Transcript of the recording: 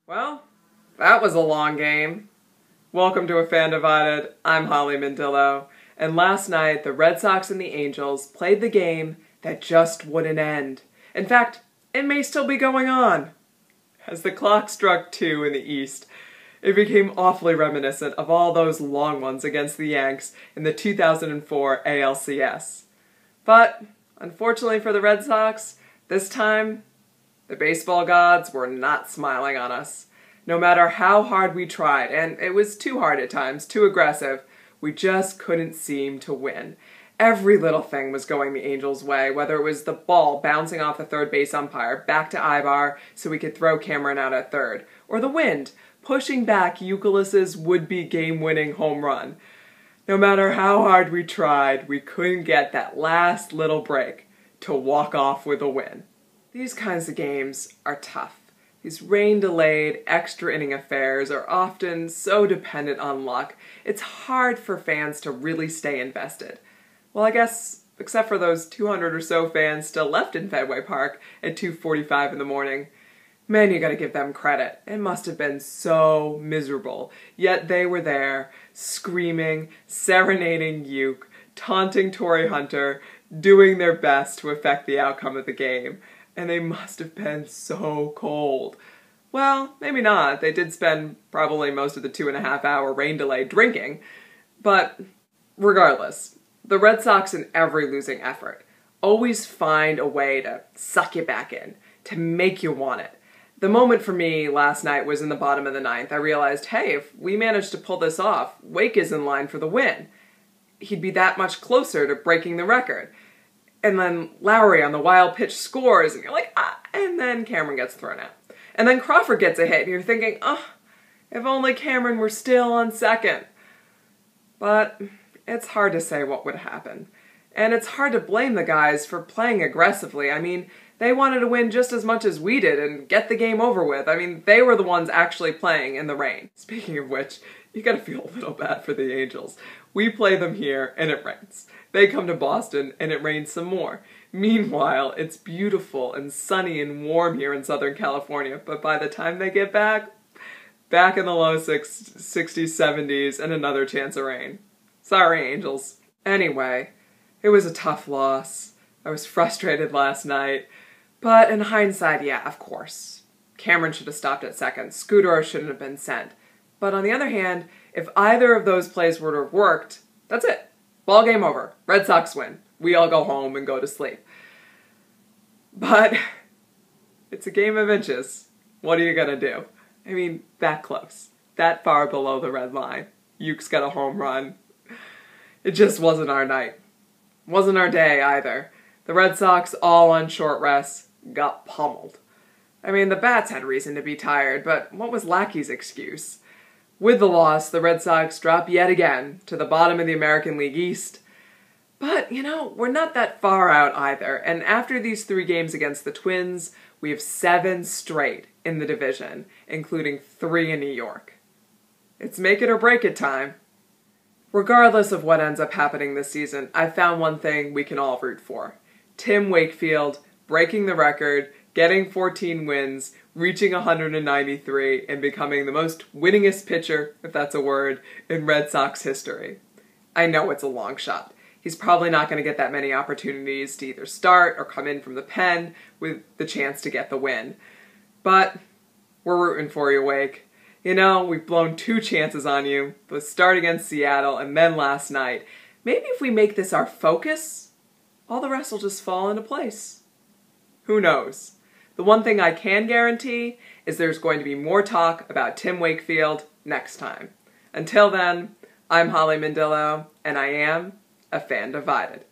Well, that was a long game. Welcome to A Fan Divided. I'm Holly Mandillo. And last night, the Red Sox and the Angels played the game that just wouldn't end. In fact, it may still be going on. As the clock struck 2 in the East, it became awfully reminiscent of all those long ones against the Yanks in the 2004 ALCS. But, unfortunately for the Red Sox, this time, the baseball gods were not smiling on us. No matter how hard we tried, and it was too hard at times, too aggressive, we just couldn't seem to win. Every little thing was going the Angels' way, whether it was the ball bouncing off the third base umpire back to Ibar so we could throw Cameron out at third, or the wind pushing back Youkilis's would-be game-winning home run. No matter how hard we tried, we couldn't get that last little break to walk off with a win. These kinds of games are tough. These rain-delayed, extra-inning affairs are often so dependent on luck, it's hard for fans to really stay invested. Well, I guess, except for those 200 or so fans still left in Fenway Park at 2:45 in the morning. Man, you gotta give them credit. It must have been so miserable. Yet they were there, screaming, serenading Uke, taunting Torrey Hunter, doing their best to affect the outcome of the game. And they must have been so cold. Well, maybe not. They did spend probably most of the 2.5-hour rain delay drinking. But regardless, the Red Sox in every losing effort always find a way to suck you back in, to make you want it. The moment for me last night was in the bottom of the 9th. I realized, hey, if we manage to pull this off, Wake is in line for the win. He'd be that much closer to breaking the record. And then Lowry on the wild pitch scores, and you're like, ah, and then Cameron gets thrown out. And then Crawford gets a hit, and you're thinking, oh, if only Cameron were still on second. But it's hard to say what would happen. And it's hard to blame the guys for playing aggressively. I mean, they wanted to win just as much as we did and get the game over with. I mean, they were the ones actually playing in the rain. Speaking of which, you gotta feel a little bad for the Angels. We play them here, and it rains. They come to Boston, and it rains some more. Meanwhile, it's beautiful and sunny and warm here in Southern California, but by the time they get back in the low 60s, 70s, and another chance of rain. Sorry, Angels. Anyway, it was a tough loss. I was frustrated last night, but in hindsight, yeah, of course. Cameron should have stopped at second. Scudero shouldn't have been sent. But on the other hand, if either of those plays were to have worked, that's it. Ball game over. Red Sox win. We all go home and go to sleep. But it's a game of inches. What are you gonna do? I mean, that close. That far below the red line. Uke's got a home run. It just wasn't our night. Wasn't our day either. The Red Sox, all on short rests, got pummeled. I mean, the bats had reason to be tired, but what was Lackey's excuse? With the loss, the Red Sox drop yet again to the bottom of the American League East. But, you know, we're not that far out either, and after these 3 games against the Twins, we have 7 straight in the division, including 3 in New York. It's make it or break it time. Regardless of what ends up happening this season, I found one thing we can all root for. Tim Wakefield breaking the record, getting 14 wins, reaching 193, and becoming the most winningest pitcher, if that's a word, in Red Sox history. I know it's a long shot. He's probably not going to get that many opportunities to either start or come in from the pen with the chance to get the win. But we're rooting for you, Wake. You know, we've blown 2 chances on you, the start against Seattle and then last night. Maybe if we make this our focus, all the rest will just fall into place. Who knows? The one thing I can guarantee is there's going to be more talk about Tim Wakefield next time. Until then, I'm Holly Mandillo, and I am A Fan Divided.